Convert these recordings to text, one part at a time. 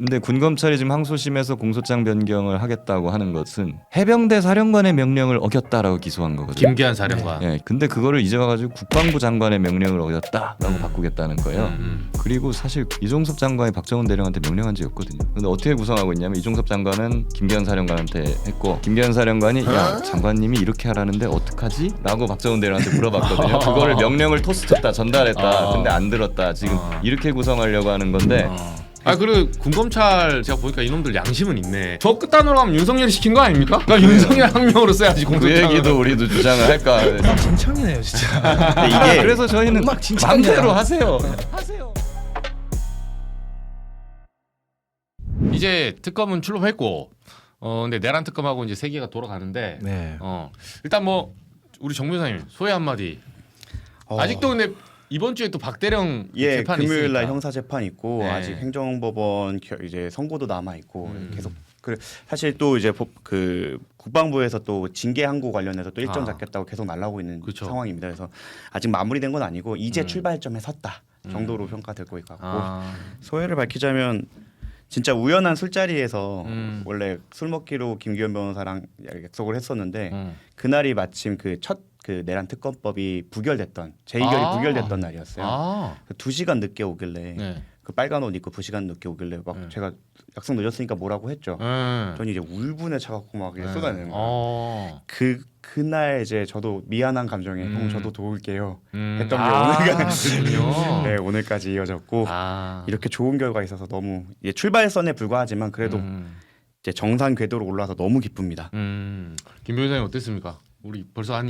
근데 군검찰이 지금 항소심에서 공소장 변경을 하겠다고 하는 것은 해병대 사령관의 명령을 어겼다라고 기소한 거거든요. 김기한 사령관. 예, 근데 그거를 이제 와가지고 국방부 장관의 명령을 어겼다라고 바꾸겠다는 거예요. 그리고 사실 이종섭 장관이 박정훈 대령한테 명령한 적이 없거든요. 근데 어떻게 구성하고 있냐면 이종섭 장관은 김기한 사령관한테 했고 김기한 사령관이 야 장관님이 이렇게 하라는데 어떡하지? 라고 박정훈 대령한테 물어봤거든요. 그거를 명령을 토스쳤다 전달했다. 근데 안 들었다. 지금 이렇게 구성하려고 하는 건데 아 그리고 군검찰 제가 보니까 이놈들 양심은 있네. 저 끝단으로 가면 윤석열이 시킨 거 아닙니까? 그러니까 윤석열 항명으로 써야지 그 공소장을. 얘기도 우리도 주장을 할까. 진창이네요 진짜. 근데 이게 그래서 저희는 엉망진창이야. 마음대로 하세요. 하세요. 이제 특검은 출범했고 근데 내란 특검하고 이제 세계가 돌아가는데 네. 일단 뭐 우리 정 변호사님 소회 한마디. 아직도 근데 이번 주에 또 박대령 예, 재판이 금요일 날 있으니까. 형사 재판 있고 네. 아직 행정법원 이제 선고도 남아 있고 음. 계속 사실 또 이제 그 국방부에서 또 징계 항고 관련해서 또 일정 아. 잡겠다고 계속 날라오고 있는 그쵸. 상황입니다. 그래서 아직 마무리된 건 아니고 이제 출발점에 섰다 정도로 평가될 것 같고 소회를 밝히자면 진짜 우연한 술자리에서 원래 술 먹기로 김기현 변호사랑 약속을 했었는데 그날이 마침 그 첫 그 내란 특검법이 부결됐던 재의결이 부결됐던 날이었어요. 2시간 늦게 오길래 네. 그 빨간 옷 입고 2시간 늦게 오길래 막 제가 약속 늦었으니까 뭐라고 했죠. 저는 이제 울분에 차갖고 막 이제 쏟아내는 거예요. 그날 이제 저도 미안한 감정에 형 저도 도울게요 했던 게 오늘까지 네, 오늘까지 이어졌고 이렇게 좋은 결과 있어서 너무 출발선에 불과하지만 그래도 이제 정상 궤도로 올라와서 너무 기쁩니다. 김 변호사님 어땠습니까? 우리 벌써 한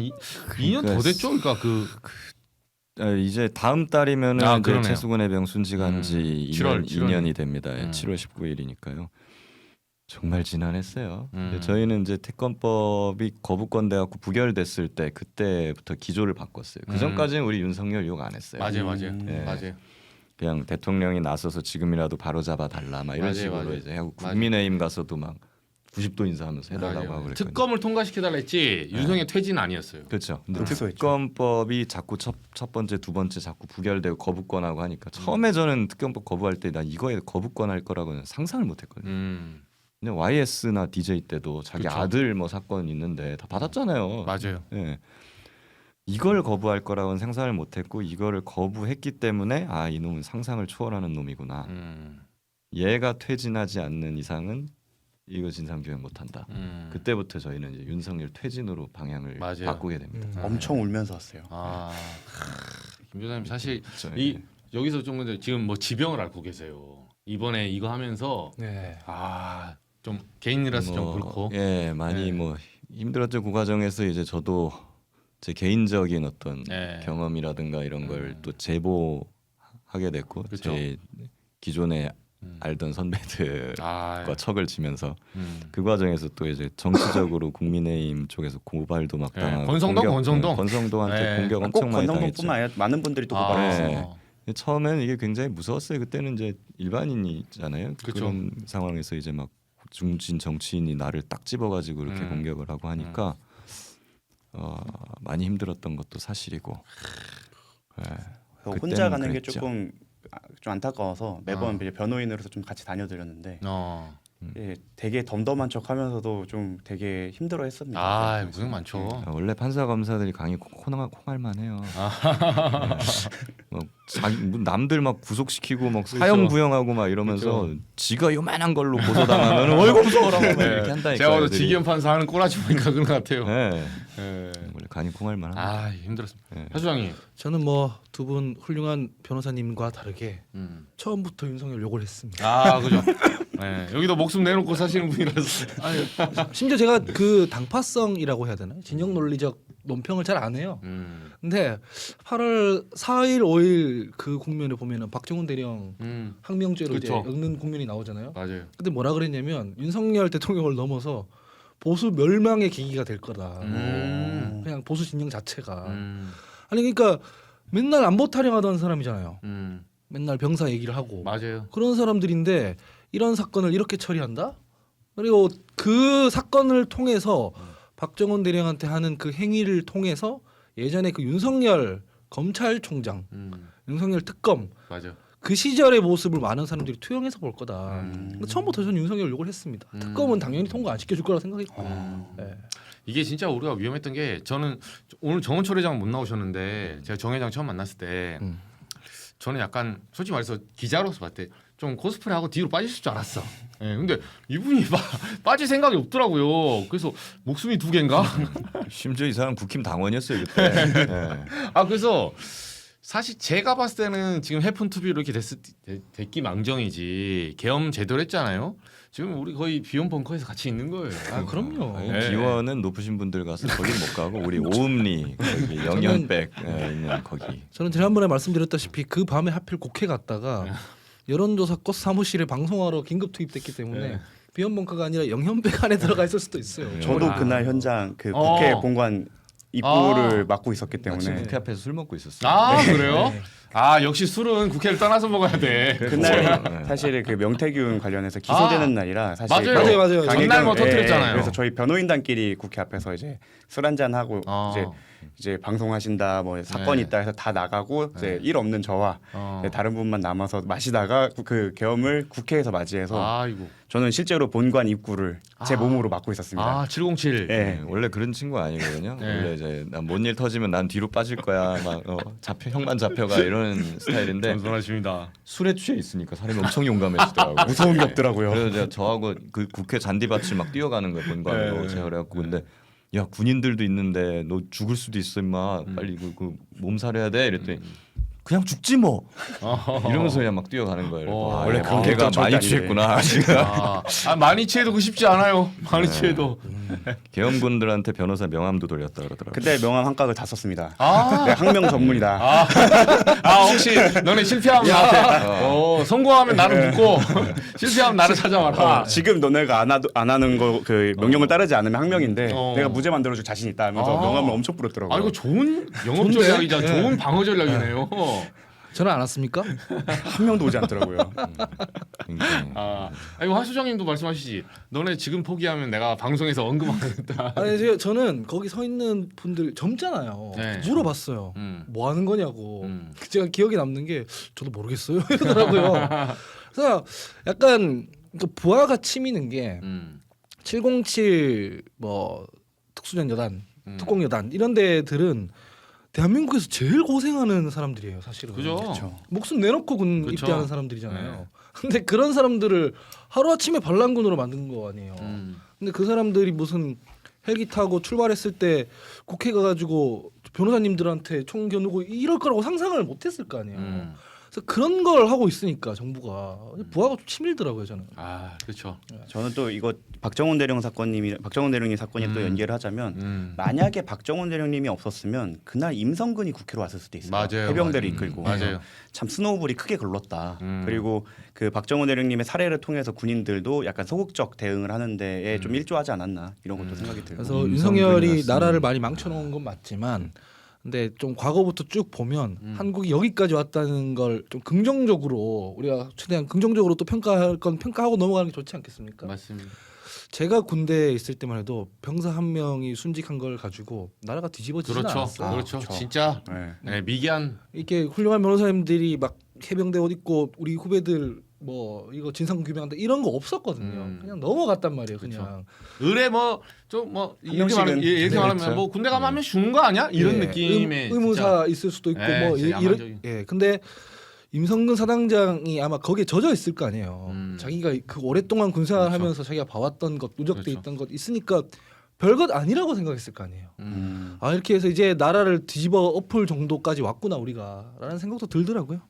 2년 더 됐죠? 그러니까 이제 다음 달이면은 이제 그러네요. 최수근 해병 순직한 지 7월. 2년이 됩니다. 7월 19일이니까요. 정말 지난했어요. 근데 저희는 이제 특검법이 거부권 돼갖고 부결됐을 때 그때부터 기조를 바꿨어요. 그 전까지는 우리 윤석열 욕 안 했어요. 맞아요. 네. 맞아요. 그냥 대통령이 나서서 지금이라도 바로 잡아 달라 막 이런 맞아요, 식으로 맞아요. 이제 하고 국민의힘 가서도 막 90도 인사하면서 해달라고 하고 그랬거든요. 특검을 통과시켜달라 했지 윤석열 퇴진은 아니었어요. 그렇죠. 근데 없어요, 특검법이 자꾸 첫 번째, 두 번째 자꾸 부결되고 거부권하고 하니까 처음에 저는 특검법 거부할 때 나 이거에 거부권 할 거라고는 상상을 못했거든요. 근데 YS나 DJ 때도 자기 그쵸. 아들 뭐 사건 있는데 다 받았잖아요. 맞아요. 예. 이걸 거부할 거라고는 상상을 못했고 이거를 거부했기 때문에 아 이놈은 상상을 초월하는 놈이구나. 얘가 퇴진하지 않는 이상은 이거 진상규명 못한다. 그때부터 저희는 이제 윤석열 퇴진으로 방향을 맞아요. 바꾸게 됩니다. 엄청 울면서 왔어요. 김 변호사님 사실 그렇죠. 이 여기서 좀 근데 지금 뭐 지병을 앓고 계세요. 이번에 이거 하면서 네. 좀 개인이라서 좀 그렇고. 예, 많이 네. 뭐 힘들었죠. 그 과정에서 이제 저도 제 개인적인 어떤 네. 경험이라든가 이런 걸 또 제보하게 됐고 그쵸. 제 기존에 알던 선배들과 척을 치면서 그 과정에서 또 이제 정치적으로 국민의힘 쪽에서 고발도 막 네, 당하고 권성동한테 네. 공격 꼭 엄청 많이 당했죠. 권성동뿐만 아니라 많은 분들이 또 고발했어요. 네. 처음에는 이게 굉장히 무서웠어요. 그때는 이제 일반인이잖아요. 그쵸. 그런 상황에서 이제 막 중진 정치인이 나를 딱 집어가지고 이렇게 공격을 하고 하니까 많이 힘들었던 것도 사실이고. 네. 혼자 가는 게 그랬죠. 조금 좀 안타까워서 매번 이제 변호인으로서 좀 같이 다녀드렸는데 예, 되게 덤덤한 척하면서도 좀 되게 힘들어했습니다. 고생 많죠. 원래 판사 검사들이 강이 콩알만해요. 남들 막 구속시키고 막 사형 구형하고 막 이러면서 지가 요만한 걸로 고소당하면 어이구 무서워라 막 이렇게 한다니까. 제가 오늘 지기현 판사 하는 꼬라지 보니까 그런 것 같아요. 네. 원래 간이 콩알만한. 힘들었습니다. 네. 하수장님. 저는 뭐 두 분 훌륭한 변호사님과 다르게 처음부터 윤석열 욕을 했습니다. 그죠. 네, 여기도 목숨 내놓고 사시는 분이라서. 아니, 심지어 제가 그 당파성이라고 해야 되나요? 진영 논리적 논평을 잘 안 해요. 근데 8월 4일, 5일 그 국면에 보면은 박정훈 대령 항명죄로 이제 그쵸. 엮는 국면이 나오잖아요. 맞아요. 근데 뭐라 그랬냐면 윤석열 대통령을 넘어서 보수 멸망의 계기가 될 거다. 그냥 보수 진영 자체가. 아니 그러니까 맨날 안보 타령하던 사람이잖아요. 맨날 병사 얘기를 하고 맞아요. 그런 사람들인데 이런 사건을 이렇게 처리한다? 그리고 그 사건을 통해서 박정훈 대령한테 하는 그 행위를 통해서 예전에 그 윤석열 검찰총장, 윤석열 특검 맞아. 그 시절의 모습을 많은 사람들이 투영해서 볼 거다. 근데 처음부터 저는 윤석열 욕을 했습니다. 특검은 당연히 통과 안 시켜줄 거라 생각했고. 네. 이게 진짜 우리가 위험했던 게 저는 오늘 정원철 회장 못 나오셨는데 제가 정 회장 처음 만났을 때 저는 약간 솔직히 말해서 기자로서 봤을 때 좀 코스프레하고 뒤로 빠지실 줄 알았어. 예, 근데 이분이 빠질 생각이 없더라고요. 그래서 목숨이 두 개인가? 심지어 이 사람 국힘 당원이었어요 그때. 네. 아 그래서 사실 제가 봤을 때는 지금 해픈투비로 이렇게 됐기 망정이지 계엄 제대로 했잖아요. 지금 우리 거의 비yon 벙커에서 같이 있는 거예요. 아 그럼요. 아니, 네. 비원은 높으신 분들 가서 거기는 못 가고 우리 오음리 거기 영연백 있는 거기. 저는 지난번에 말씀드렸다시피 그 밤에 하필 국회 갔다가 여론조사 꽃 사무실에 방송하러 긴급 투입됐기 때문에 비yon 벙커가 아니라 영현백 안에 들어가 있을 수도 있어요. 저도 그날 현장 그 국회 본관 입구를 맡고 있었기 마침 때문에 국회 앞에서 술 먹고 있었어요. 아 그래요? 아 역시 술은 국회를 떠나서 먹어야 돼. 그날 사실 그 명태균 관련해서 기소되는 날이라 사실 맞아요. 전날 뭐 터뜨렸잖아요. 그래서 저희 변호인단끼리 국회 앞에서 이제 술 한잔 하고 이제 방송하신다 뭐 사건 네. 있다 해서 다 나가고 이제 일 없는 저와 이제 다른 분만 남아서 마시다가 그 계엄을 국회에서 맞이해서 아이고. 저는 실제로 본관 입구를 제 몸으로 맡고 있었습니다. 아 707. 네. 원래 그런 친구 아니거든요. 네. 원래 이제 난 뭔 일 터지면 난 뒤로 빠질 거야. 막 잡혀 형만 잡혀가 이런 스타일인데 겸손하십니다. 술에 취해 있으니까 사람이 엄청 용감해지더라고요. 무서운 게 없더라고요. 그래서 제가 저하고 그 국회 잔디밭을 막 뛰어가는 거예요 본관으로. 제가 그래갖고 근데 야 군인들도 있는데 너 죽을 수도 있어 임마 빨리 그 몸살해야 돼 이랬더니 그냥 죽지 뭐 이러면서 그냥 막 뛰어가는 거예요. 원래 그런 걔가 게 많이 절대 취했구나. 많이 취해도 그 쉽지 않아요. 많이 취해도. 계엄군들한테 변호사 명함도 돌렸다 그러더라고요. 그때 명함 한 각을 다 썼습니다. 아. 네, 학명 전문이다. 혹시 너네 실패하면 나한테 성공하면 나를 묻고 실패하면 나를 찾아와라. 지금 너네가 안 하는 거 그 명령을 따르지 않으면 항명인데 내가 무죄 만들어줄 자신 있다 하면서 명함을 엄청 뿌렸더라고요. 아 이거 좋은 영업 전략이자 좋은 방어 전략이네요. 저는 안 왔습니까? 한 명도 오지 않더라고요. 굉장히. 이거 하수정님도 말씀하시지. 너네 지금 포기하면 내가 방송에서 언급하겠다. 아니 저는 거기 서 있는 분들 젊잖아요. 네. 물어봤어요. 뭐 하는 거냐고. 음. 제가 기억에 남는 게 저도 모르겠어요 이러더라고요. 그래서 약간 그 부하가 치미는 게 707 뭐 특수전 여단, 특공 여단 이런 데들은 대한민국에서 제일 고생하는 사람들이에요, 사실은. 그죠? 목숨 내놓고 군 그쵸. 입대하는 사람들이잖아요. 네. 근데 그런 사람들을 하루 아침에 반란군으로 만든 거 아니에요. 근데 그 사람들이 무슨 헬기 타고 출발했을 때 국회 가가지고 변호사님들한테 총 겨누고 이럴 거라고 상상을 못했을 거 아니에요. 그래서 그런 걸 하고 있으니까 정부가 부하가 좀 치밀더라고요, 저는. 아 그렇죠. 저는 또 이거 박정훈 대령님 사건이 또 연계를 하자면 만약에 박정훈 대령님이 없었으면 그날 임성근이 국회로 왔을 수도 있어요. 맞아요. 해병대를 이끌고. 맞아요. 참 스노우볼이 크게 굴렀다. 그리고 그 박정훈 대령님의 사례를 통해서 군인들도 약간 소극적 대응을 하는 데에 좀 일조하지 않았나 이런 것도 생각이 들고. 그래서 윤석열이 나라를 많이 망쳐놓은 건 맞지만 근데 좀 과거부터 쭉 보면 한국이 여기까지 왔다는 걸 좀 긍정적으로 우리가 최대한 긍정적으로 또 평가할 건 평가하고 넘어가는 게 좋지 않겠습니까? 맞습니다. 제가 군대에 있을 때만 해도 병사 한 명이 순직한 걸 가지고 나라가 뒤집어지진 그렇죠. 않았어요. 그렇죠. 진짜 네, 미개한 이렇게 훌륭한 변호사님들이 막 해병대 옷 입고 우리 후배들 뭐 이거 진상 규명한다 이런 거 없었거든요. 그냥 넘어갔단 말이에요. 그냥 의뢰 뭐좀뭐 이렇게 명씩은. 이렇게 네, 말하면 그렇죠. 뭐 군대 가면 하면 죽는 거 아니야? 이런 예, 느낌의 의무사 있을 수도 있고 예, 뭐 진짜 이런 야만적인. 예. 근데 임성근 사단장이 아마 거기에 젖어 있을 거 아니에요. 자기가 그 오랫동안 군생활하면서 자기가 봐왔던 것 누적돼 그렇죠. 있던 것 있으니까 별것 아니라고 생각했을 거 아니에요. 진짜. 아 이렇게 해서 이제 나라를 뒤집어 엎을 정도까지 왔구나 우리가라는 생각도 들더라고요.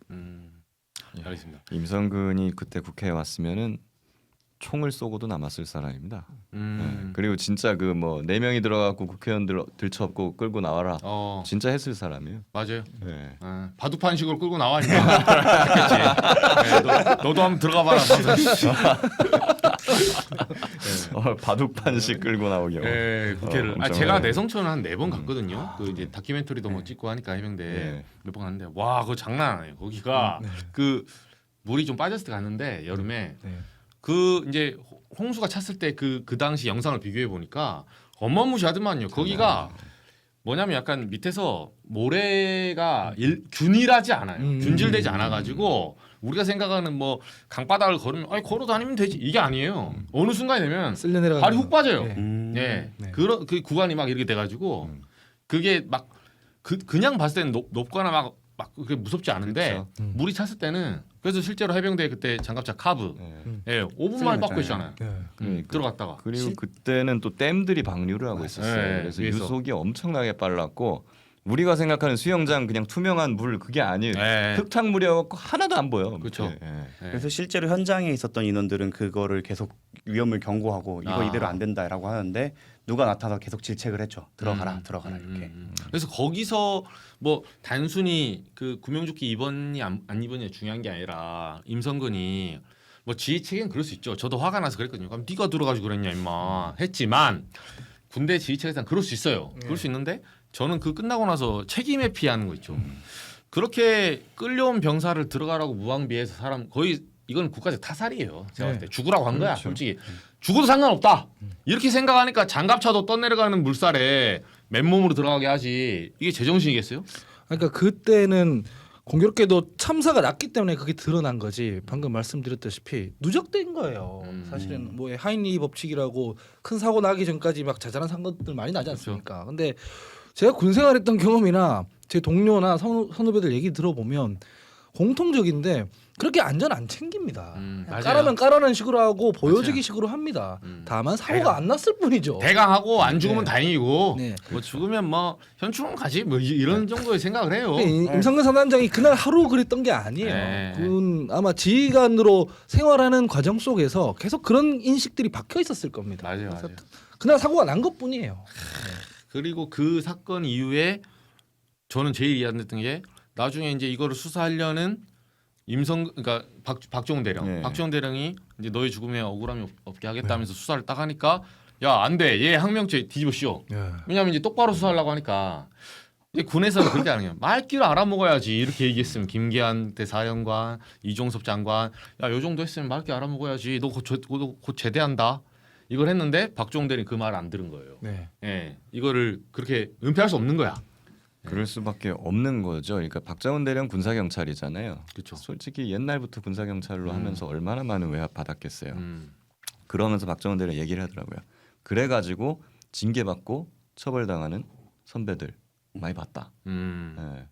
알겠습니다. 임성근이 그때 국회에 왔으면은 총을 쏘고도 남았을 사람입니다. 네. 그리고 진짜 그 뭐 4명이 들어가고 국회의원들 들쳐업고 끌고 나와라. 진짜 했을 사람이에요. 맞아요. 네. 바둑판식으로 끌고 나와니까 그렇지. 너도 한번 들어가 봐라. 바둑판식 끌고 나오기. 네, 국회를. 엄청 제가 어려워요. 내성천을 한 4번 갔거든요. 그 이제 다큐멘터리도 뭐 찍고 하니까 해병대 네. 몇 번 갔는데 와 그거 장난 아니에요. 거기가 그 물이 좀 빠졌을 때 갔는데 여름에 그 이제 홍수가 찼을 때 그 당시 영상을 비교해 보니까 어마무시하더만요. 거기가 뭐냐면 약간 밑에서 모래가 균일하지 않아요. 균질되지 않아가지고 우리가 생각하는 뭐 강바닥을 걸으면 아니 걸어 다니면 되지 이게 아니에요. 어느 순간이 되면 쓸려 내려가. 발이 훅 빠져요. 네. 예, 네. 그런 그 구간이 막 이렇게 돼가지고 그게 막 그냥 봤을 때는 높거나 막 그게 무섭지 않은데 그렇죠. 물이 찼을 때는 그래서 실제로 해병대 그때 장갑차 카브 예, 5분 만에 빠고 있잖아요. 네. 들어갔다가 그리고 그때는 또 댐들이 방류를 하고 있었어요. 네, 그래서 위에서. 유속이 엄청나게 빨랐고 우리가 생각하는 수영장 그냥 투명한 물 그게 아니에요. 네. 흙탕물이어갖고 하나도 안 보여. 그렇죠. 예, 예. 예. 그래서 실제로 현장에 있었던 인원들은 그거를 계속 위험을 경고하고 이거 이대로 안 된다라고 하는데 누가 나타나서 계속 질책을 했죠. 들어가라 이렇게. 그래서 거기서 뭐 단순히 그 구명조끼 입었니 안 입었니 중요한 게 아니라 임성근이 뭐 지휘 책엔 그럴 수 있죠. 저도 화가 나서 그랬거든요. 그럼 네가 들어가지고 그랬냐 임마 했지만 군대 지휘 책에서는 그럴 수 있어요. 그럴 수 있는데 저는 그 끝나고 나서 책임에 피하는 거 있죠. 그렇게 끌려온 병사를 들어가라고 무방비해서 사람 거의 이건 국가적 타살이에요. 제가 봤을 때 죽으라고 한 거야. 솔직히 죽어도 상관없다. 이렇게 생각하니까 장갑차도 떠내려가는 물살에 맨몸으로 들어가게 하지. 이게 제정신이겠어요? 그러니까 그때는 공교롭게도 참사가 났기 때문에 그게 드러난 거지. 방금 말씀드렸다시피 누적된 거예요. 사실은 뭐 하인리 법칙이라고 큰 사고 나기 전까지 막 자잘한 사건들 많이 나지 않습니까? 근데 제가 군 생활했던 경험이나 제 동료나 선후배들 얘기 들어보면 공통적인데 그렇게 안전 안 챙깁니다. 맞아요. 까라면 까라는 식으로 하고 보여주기 맞아요. 식으로 합니다. 다만 사고가 안 났을 뿐이죠. 대강하고 안 죽으면 네. 다행이고 네. 뭐 죽으면 뭐 현충원 가지 뭐 이런 정도의 생각을 해요. 임성근 사단장이 그날 하루 그랬던 게 아니에요. 네. 그건 아마 지휘관으로 생활하는 과정 속에서 계속 그런 인식들이 박혀 있었을 겁니다. 맞아요, 그래서 맞아요. 그날 사고가 난 것뿐이에요. 그리고 그 사건 이후에 저는 제일 이해 안 됐던 게 나중에 이제 이거를 수사하려는 그러니까 박종훈 대령, 네. 박종훈 대령이 이제 너의 죽음에 억울함이 없게 하겠다면서 수사를 딱 하니까 야 안 돼, 얘 항명죄 뒤집어 씌워. 왜냐하면 이제 똑바로 수사하려고 하니까 이제 군에서는 그렇게 하는 거예요. 말귀를 알아먹어야지 이렇게 얘기했으면 김기한 대사령관, 이종섭 장관, 야 요 정도 했으면 말귀 알아먹어야지. 너 곧 제대한다. 이걸 했는데 박종훈 대령이 그 말 안 들은 거예요. 네. 예, 이거를 그렇게 은폐할 수 없는 거야. 그럴 수밖에 없는 거죠. 그러니까 박정훈 대령 군사 경찰이잖아요. 그렇죠. 솔직히 옛날부터 군사 경찰로 하면서 얼마나 많은 외압 받았겠어요. 음. 그러면서 박정훈 대령 얘기를 하더라고요. 그래가지고 징계받고 처벌당하는 선배들 많이 봤다. 예.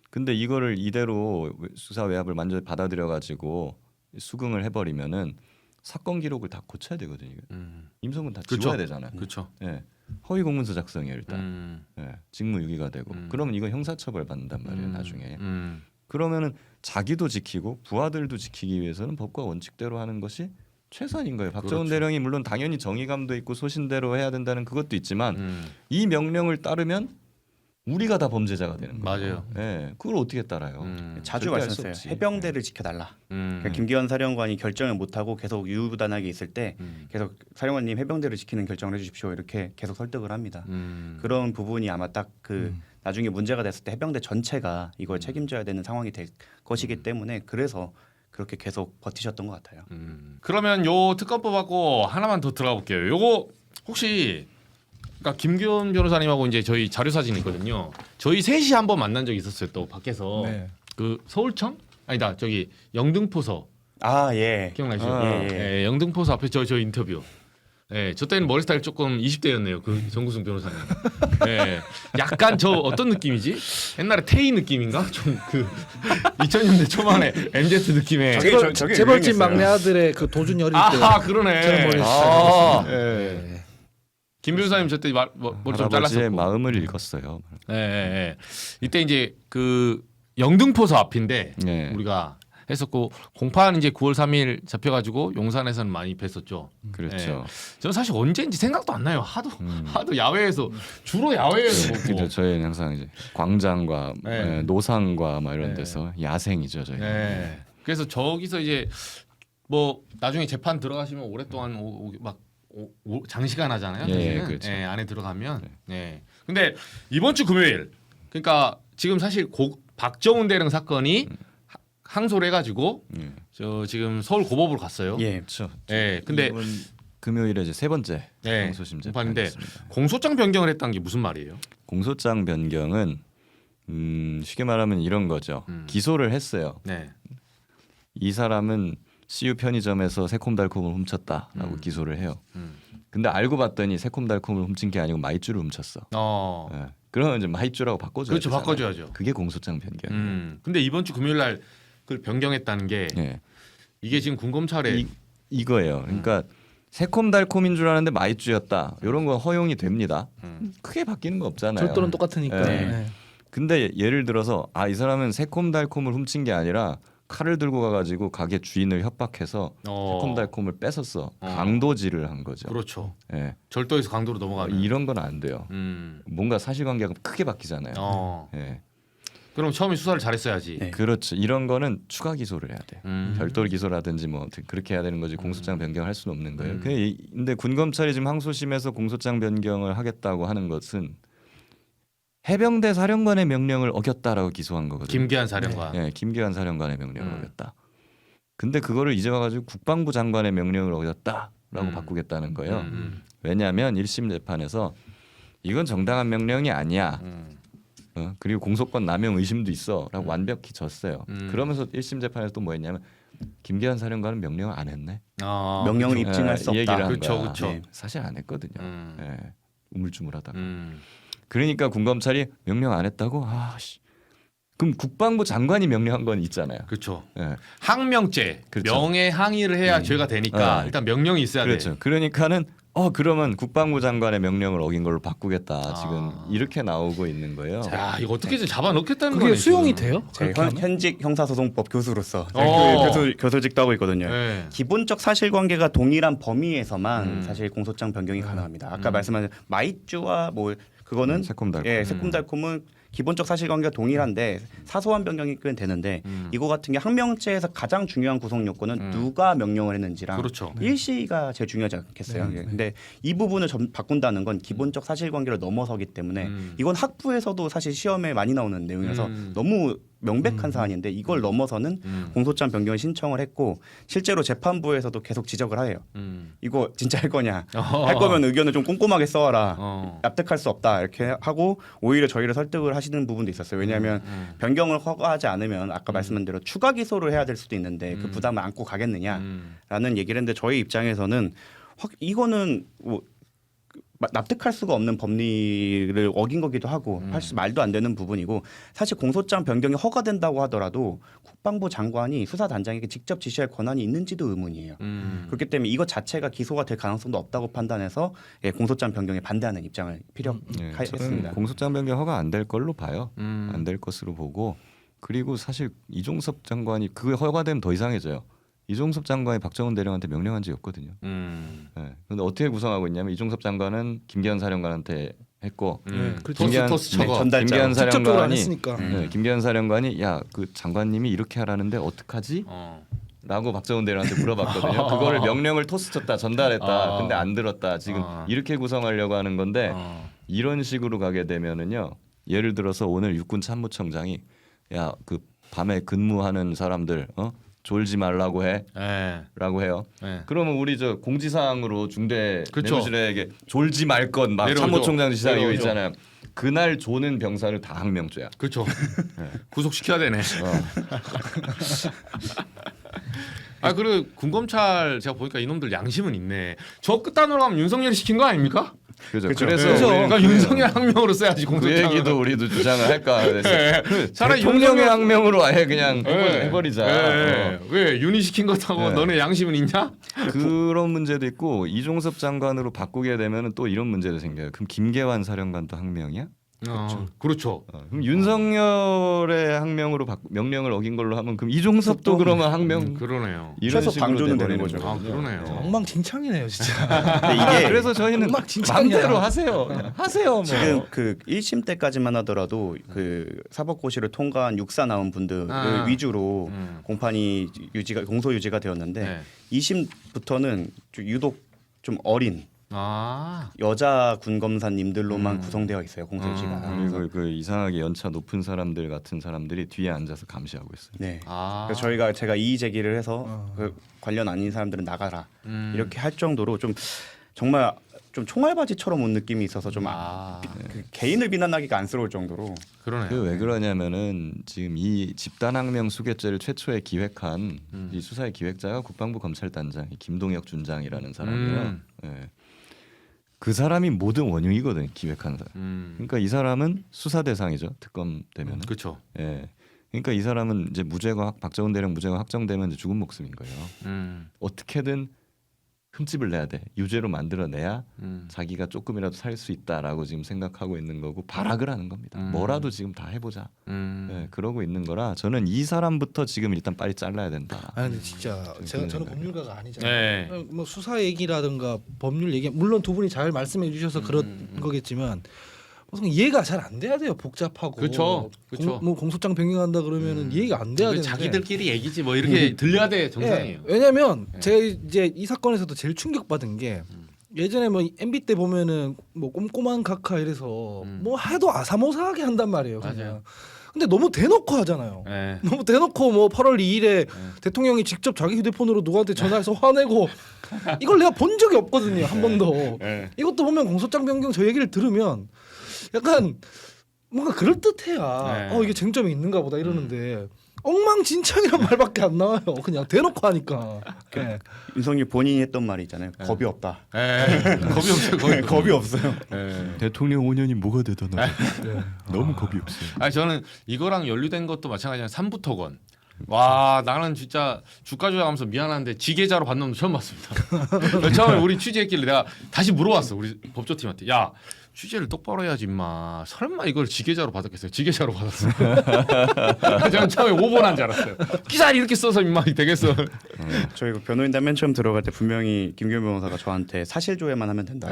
근데 이거를 이대로 수사 외압을 완전히 받아들여가지고 수긍을 해버리면은 사건 기록을 다 고쳐야 되거든요. 임성근 다 그쵸. 지워야 되잖아요. 그렇죠. 예. 허위 공문서 작성이에요 일단. 예. 직무유기가 되고. 그러면 이거 형사처벌 받는단 말이에요 나중에. 그러면은 자기도 지키고 부하들도 지키기 위해서는 법과 원칙대로 하는 것이 최선인 거예요. 박정훈 그렇죠. 대령이 물론 당연히 정의감도 있고 소신대로 해야 된다는 그것도 있지만 이 명령을 따르면 우리가 다 범죄자가 되는 거예요. 맞아요. 예. 그걸 어떻게 따라요? 자주 절대 할수 말씀하셨어요. 없지. 해병대를 지켜달라. 그러니까 김기현 사령관이 결정을 못하고 계속 유유부단하게 있을 때 계속 사령관님 해병대를 지키는 결정을 해주십시오 이렇게 계속 설득을 합니다. 그런 부분이 아마 딱 그 나중에 문제가 됐을 때 해병대 전체가 이걸 책임져야 되는 상황이 될 것이기 때문에 그래서 그렇게 계속 버티셨던 것 같아요. 그러면 요 특검법하고 하나만 더 들어가 볼게요. 요거 혹시 그러니까 김기현 변호사님하고 이제 저희 자료 사진이 있거든요. 저희 셋이 한번 만난 적이 있었어요. 또 밖에서 네. 그 서울청 아니다 저기 영등포서 아 예. 기억나시죠? 예, 예. 예, 영등포서 앞에 저 인터뷰. 예, 저 때는 머리 스타일 조금 20대였네요. 그 정구승 변호사님. 예, 약간 저 어떤 느낌이지? 옛날에 태희 느낌인가? 좀 그 2000년대 초반에 MZ 느낌의. 저게 재벌집 유행했어요. 막내 아들의 그 도준 어릴 때. 아 그러네. 저런 머리 아, 스타일. 예. 김 변호사님 저때 머리 좀 할아버지의 잘랐었고. 마음을 읽었어요. 예, 예, 예. 이때 이제 그 영등포서 앞인데 예. 우리가 했었고 공판 이제 9월 3일 잡혀가지고 용산에서는 많이 뵀었죠. 그렇죠. 저는 사실 언제인지 생각도 안 나요. 하도 야외에서 주로 야외에서 먹고. 그죠. 저희는 항상 이제 광장과 네. 노상과 막 이런 네. 데서 야생이죠 저희. 네. 그래서 저기서 이제 뭐 나중에 재판 들어가시면 오랫동안 장시간 하잖아요. 예, 사실은. 그렇죠. 예, 안에 들어가면. 네. 근데 이번 주 금요일 그러니까 지금 사실 박정훈 대령 사건이 항소를 해가지고 저 지금 서울 고법으로 갔어요. 예. 그렇죠. 예. 근데 이번 금요일에 이제 세 번째 네, 공소심 공판인데 재판이었습니다. 공소장 변경을 했다는 게 무슨 말이에요? 공소장 변경은 쉽게 말하면 이런 거죠. 기소를 했어요. 네. 이 사람은 CU 편의점에서 새콤달콤을 훔쳤다라고 기소를 해요. 근데 알고 봤더니 새콤달콤을 훔친 게 아니고 마이쮸를 훔쳤어. 예. 그러면 이제 마이쮸라고 바꿔줘야 그렇죠, 되잖아요. 바꿔줘야죠. 그게 공소장 변경. 근데 이번 주 금요일 날 그걸 변경했다는 게 예. 이게 지금 군검찰에 이거예요. 그러니까 새콤달콤인 줄 알았는데 마이쮸였다. 이런 건 허용이 됩니다. 크게 바뀌는 거 없잖아요. 절도는 똑같으니까. 네. 네. 근데 예를 들어서 이 사람은 새콤달콤을 훔친 게 아니라 칼을 들고 가가지고 가게 주인을 협박해서 새콤달콤을 뺏었어. 강도질을 한 거죠. 그렇죠. 예. 절도에서 강도로 넘어가는. 이런 건 안 돼요. 뭔가 사실관계가 크게 바뀌잖아요. 예. 그럼 처음에 수사를 잘했어야지. 네. 그렇죠. 이런 거는 추가 기소를 해야 돼요. 음. 별도 기소라든지 뭐 그렇게 해야 되는 거지 공소장 변경할 수는 없는 거예요. 근데 군검찰이 지금 항소심에서 공소장 변경을 하겠다고 하는 것은 해병대 사령관의 명령을 어겼다라고 기소한 거거든요. 김기한 사령관. 네, 김기한 사령관의 명령을 어겼다. 근데 그거를 이제 와가지고 국방부 장관의 명령을 어겼다라고 바꾸겠다는 거예요. 왜냐하면 1심 재판에서 이건 정당한 명령이 아니야. 그리고 공소권 남용 의심도 있어라고 완벽히 졌어요. 그러면서 1심 재판에서 또 뭐 했냐면 김기한 사령관은 명령을 안 했네. 명령을 입증할 수 이 얘기를 없다. 한 그쵸, 거야. 그쵸. 네, 사실 안 했거든요. 네, 우물쭈물하다가. 음. 그러니까 군검찰이 명령 안 했다고? 그럼 국방부 장관이 명령한 건 있잖아요. 그렇죠. 네. 항명죄, 그렇죠. 명예 항의를 해야 죄가 되니까 일단 명령이 있어야 그렇죠. 돼. 그러니까는 그러면 국방부 장관의 명령을 어긴 걸로 바꾸겠다. 지금 이렇게 나오고 있는 거예요. 자, 이거 어떻게든 잡아 넣겠다는 그게 거네. 수용이 지금. 돼요? 그렇게 하면? 현직 형사소송법 교수로서 어. 교수직도 하고 있거든요. 네. 기본적 사실관계가 동일한 범위에서만 사실 공소장 변경이 가능합니다. 아까 말씀하신 마이쮸와 뭐 그거는 새콤달콤. 예, 새콤달콤은 기본적 사실관계가 동일한데 사소한 변경이 꽤 되는데 이거 같은 게 항명죄에서 가장 중요한 구성 요건은 누가 명령을 했는지랑 그렇죠. 일시가 제일 중요하지 않겠어요. 예. 근데 이 부분을 바꾼다는 건 기본적 사실관계를 넘어서기 때문에 이건 학부에서도 사실 시험에 많이 나오는 내용이라서 너무 명백한 사안인데 이걸 넘어서는 공소장 변경을 신청을 했고 실제로 재판부에서도 계속 지적을 해요. 이거 진짜 할 거냐? 할 거면 의견을 좀 꼼꼼하게 써와라. 납득할 수 없다 이렇게 하고 오히려 저희를 설득을 하시는 부분도 있었어요. 왜냐하면 변경을 허가하지 않으면 아까 말씀한 대로 추가 기소를 해야 될 수도 있는데 그 부담을 안고 가겠느냐라는 얘기를 했는데 저희 입장에서는 이거는 뭐 납득할 수가 없는 법리를 어긴 거기도 하고 사실 말도 안 되는 부분이고 사실 공소장 변경이 허가된다고 하더라도 국방부 장관이 수사단장에게 직접 지시할 권한이 있는지도 의문이에요. 그렇기 때문에 이것 자체가 기소가 될 가능성도 없다고 판단해서 공소장 변경에 반대하는 입장을 필요했습니다. 공소장 변경 허가 안 될 걸로 봐요. 안 될 것으로 보고 그리고 사실 이종섭 장관이 그게 허가되면 더 이상해져요. 이종섭 장관이 박정훈 대령한테 명령한 적이 없거든요. 네. 근데 어떻게 구성하고 있냐면 이종섭 장관은 김기한 사령관한테 했고 토스 쳐거. 김기한 직접적으로 안 사령관이 했으니까. 김기한 사령관이 그 장관님이 이렇게 하라는데 어떡하지? 라고 박정훈 대령한테 물어봤거든요. 그거를 명령을 토스 쳤다 전달했다. 근데 안 들었다. 지금 이렇게 구성하려고 하는 건데 이런 식으로 가게 되면은요. 예를 들어서 오늘 육군 참모총장이 그 밤에 근무하는 사람들 졸지 말라고 해라고 해요. 그러면 우리 저 공지사항으로 중대 그쵸. 내무실에게 졸지 말 것 막 내려오죠. 참모총장 지시사항 이거 내려오죠. 있잖아요. 그날 조는 병사를 다 항명죄야. 그렇죠. 구속시켜야 되네. 그리고 군검찰 제가 보니까 이놈들 양심은 있네. 저 끝단으로 가면 윤석열이 시킨 거 아닙니까? 그죠. 그쵸. 그래서 그래서 우리는 그러니까 윤석열 항명으로 써야지 그 공소장을. 얘기도 우리도 주장을 할까 그래서 차라리 대통령의 윤석열- 항명으로 아예 그냥 네. 해버리자. 왜 윤이 시킨 거 타고 네. 너네 양심은 있냐? 그런 문제도 있고 이종섭 장관으로 바꾸게 되면 또 이런 문제도 생겨요. 그럼 김계환 사령관도 항명이야? 그렇죠. 그럼 윤석열의 항명으로 명령을 어긴 걸로 하면 그럼 이종섭도 그러면 항명 그러네요. 이런 최소 식으로 방조는 되는 돼버리는 거죠. 거거든요. 그러네요. 엉망진창이네요, 진짜. 근데 이게 그래서 저희는 엉망진창이야. 마음대로 하세요. 하세요. 뭐. 지금 그 1심 때까지만 하더라도 그 사법고시를 통과한 육사 나온 분들을 위주로 공판이 공소 유지가 되었는데 네. 2심부터는 유독 좀 어린 여자 군 검사님들로만 구성되어 있어요 공소시가. 그리고 그 이상하게 연차 높은 사람들 같은 사람들이 뒤에 앉아서 감시하고 있어요. 네. 그래서 제가 이의 제기를 해서 그 관련 아닌 사람들은 나가라 이렇게 할 정도로 좀 정말 좀 총알바지처럼 온 느낌이 있어서 좀 그 개인을 비난하기가 안쓰러울 정도로. 그러네요. 그 왜 그러냐면은 지금 이 집단항명 수괴죄를 최초에 기획한 이 수사의 기획자가 국방부 검찰단장 김동혁 준장이라는 사람이에요. 예. 그 사람이 모든 원흉이거든요. 기획한 사람. 그러니까 이 사람은 수사 대상이죠. 특검 되면. 그렇죠. 예. 그러니까 이 사람은 이제 무죄가 박정훈 대령 무죄가 확정되면 이제 죽은 목숨인 거예요. 어떻게든 흠집을 내야 돼. 유죄로 만들어내야 자기가 조금이라도 살 수 있다라고 지금 생각하고 있는 거고 발악을 하는 겁니다. 뭐라도 지금 다 해보자. 네, 그러고 있는 거라 저는 이 사람부터 지금 일단 빨리 잘라야 된다. 아니 근데 진짜 저는 법률가가 아니잖아요. 네. 뭐 수사 얘기라든가 법률 얘기 물론 두 분이 잘 말씀해 주셔서 그런 거겠지만 무슨 이해가 잘 안 돼야 돼요. 복잡하고. 그렇죠. 뭐 공소장 변경한다 그러면은 이해가 안 돼야 되는데. 자기들끼리 얘기지 뭐 이렇게 들려야 돼 정상이에요. 왜냐면 제가 이제 이 사건에서도 제일 충격받은 게 예전에 뭐 MB 때 보면은 뭐 꼼꼼한 각하 이래서 뭐 해도 아사모사하게 한단 말이에요. 그냥. 맞아요. 근데 너무 대놓고 하잖아요. 네. 너무 대놓고 뭐 8월 2일에 대통령이 직접 자기 휴대폰으로 누구한테 전화해서 화내고 이걸 내가 본 적이 없거든요. 한 번도. 네. 이것도 보면 공소장 변경 저 얘기를 들으면 약간 뭔가 그럴듯해야 네. 이게 쟁점이 있는가 보다 이러는데 엉망진창이란 말밖에 안 나와요. 그냥 대놓고 하니까. 네. 윤석열 본인이 했던 말이 있잖아요. 겁이 없다. 겁이 없어요. 겁이 없어요. 대통령 5년이 뭐가 되더나. 너무 겁이 없어요. 아니 저는 이거랑 연루된 것도 마찬가지잖아요. 삼부토건. 와 나는 진짜 주가 조작하면서 미안한데 지계자로 받는 놈 처음 봤습니다. 처음에 우리 취재했길래 내가 다시 물어봤어 우리 법조팀한테. 야 취재를 똑바로 해야지 임마. 설마 이걸 지계자로 받았겠어요? 지계자로 받았어. 저는 처음에 5번 한 줄 알았어요. 기사를 이렇게 써서 임마 되겠어. 저희 변호인단 맨 처음 들어갈 때 분명히 김규현 변호사가 저한테 사실 조회만 하면 된다.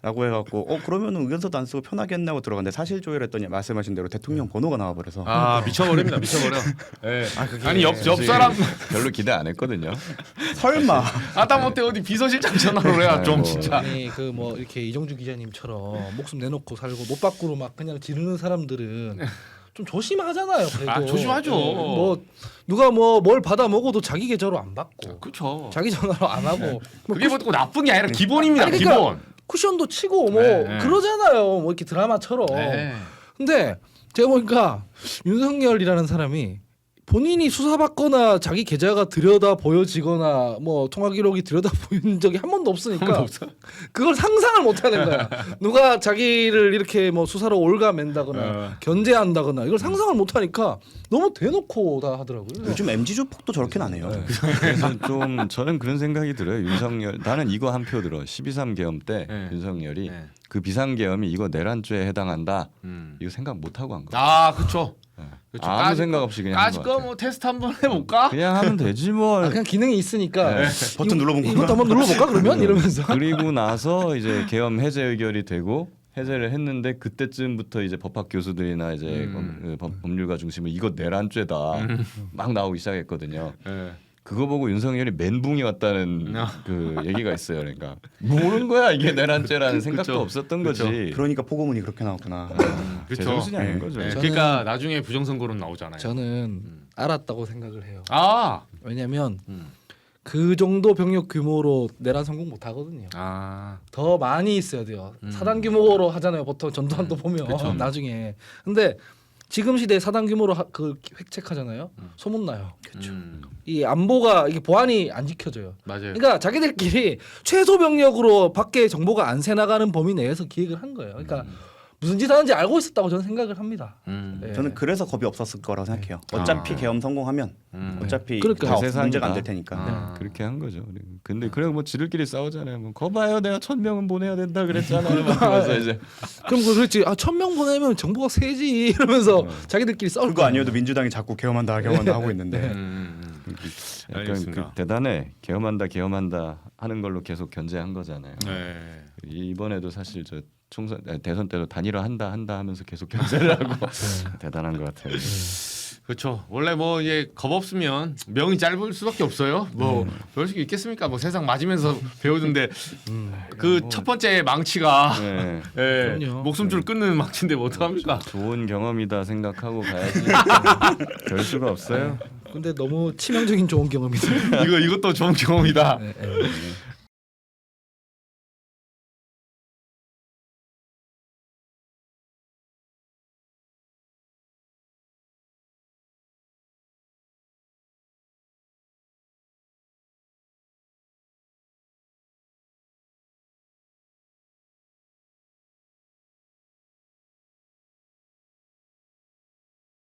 라고 해갖고 그러면은 의견서도 안 쓰고 편하게 했나고 들어갔는데 사실 조회를 했더니 말씀하신 대로 대통령 번호가 나와버려서 미쳐버립니다. 미쳐버려. 아니 옆 사람 별로 기대 안 했거든요. 설마 아다못해 어디 비서실장 전화로 해야 좀 진짜. 아니 그 뭐 이렇게 이정주 기자님처럼 목숨 내놓고 살고 못 밖으로 막 그냥 지르는 사람들은 좀 조심하잖아요. 그래도. 조심하죠. 뭐 누가 뭐 뭘 받아 먹어도 자기 계좌로 안 받고 그렇죠. 자기 전화로 안 하고 그게 뭐 나쁜 게 아니라 기본입니다. 아니, 그러니까 기본. 쿠션도 치고 뭐 네. 그러잖아요. 뭐 이렇게 드라마처럼. 네. 근데 제가 보니까 윤석열이라는 사람이 본인이 수사받거나 자기 계좌가 들여다 보여지거나 뭐 통화 기록이 들여다 보인 적이 한 번도 없으니까 그걸 상상을 못 하는 거야. 누가 자기를 이렇게 뭐 수사로 올가맨다거나 견제한다거나 이걸 상상을 못 하니까 너무 대놓고 다 하더라고요. 요즘 MG 조폭도 저렇게는 안 해요. 그래서 좀 저는 그런 생각이 들어요. 윤석열 나는 이거 한 표 들어. 12.3 계엄 때 윤석열이 그 비상계엄이 이거 내란죄에 해당한다. 이거 생각 못 하고 한 거야. 그렇죠. 그렇죠. 아무 생각 없이 그냥 한 아직 것 같아요. 뭐 테스트 한번 해볼까? 그냥 하면 되지 뭘. 그냥 기능이 있으니까 버튼 눌러본 이것도 한번 눌러볼까 그러면 이러면서. 그리고 나서 이제 계엄 해제 의결이 되고 해제를 했는데 그때쯤부터 이제 법학 교수들이나 이제 법률가 중심으로 이거 내란죄다 막 나오기 시작했거든요. 그거 보고 윤석열이 멘붕이 왔다는 그 얘기가 있어요. 그러니까 모르는 거야 이게 내란죄라는 생각도 없었던 거지. 그러니까 포고문이 그렇게 나왔구나. 제 정신이 아닌 거죠. 그러니까 나중에 부정선거론 나오잖아요. 저는 알았다고 생각을 해요. 왜냐면 그 정도 병력 규모로 내란 성공 못 하거든요. 더 많이 있어야 돼요. 사단 규모로 하잖아요. 보통 전두환도 보면 나중에. 근데 지금 시대에 사단 규모로 그 획책하잖아요. 소문 나요. 이 안보가 이게 보안이 안 지켜져요. 맞아요. 그러니까 자기들끼리 최소 병력으로 밖에 정보가 안 새 나가는 범위 내에서 기획을 한 거예요. 그러니까 무슨 짓 하는지 알고 있었다고 저는 생각을 합니다. 네. 저는 그래서 겁이 없었을 거라고 생각해요. 어차피 계엄 성공하면 어차피 그러니까. 다 세상이다. 문제가 안 될 테니까. 그렇게 한 거죠. 근데 그래 뭐 지들끼리 싸우잖아요. 뭐 거봐요, 내가 1,000명은 보내야 된다 그랬잖아요. 그래서 이제 그럼 그렇지. 1,000명 보내면 정보가 세지 이러면서 자기들끼리 싸울 그거 아니어도 민주당이 자꾸 계엄한다 하고 있는데. 약간 알겠습니다. 그 대단해. 계엄한다 하는 걸로 계속 견제한 거잖아요. 이번에도 사실 저 총선 대선 때도 단일화 한다 하면서 계속 견제를 하고 대단한 것 같아요. 그렇죠. 원래 뭐 이제 겁 없으면 명이 짧을 수밖에 없어요. 뭐 그럴 수 있겠습니까? 뭐 세상 맞으면서 배우던데 그 첫 번째 망치가 네. 예, 그럼요. 목숨줄 끊는 망치인데 뭐 어떡합니까? 좋은 경험이다 생각하고 가야지. 별 수가 없어요. 근데 너무 치명적인 좋은 경험이죠. 이것도 좋은 경험이다. 네, 네.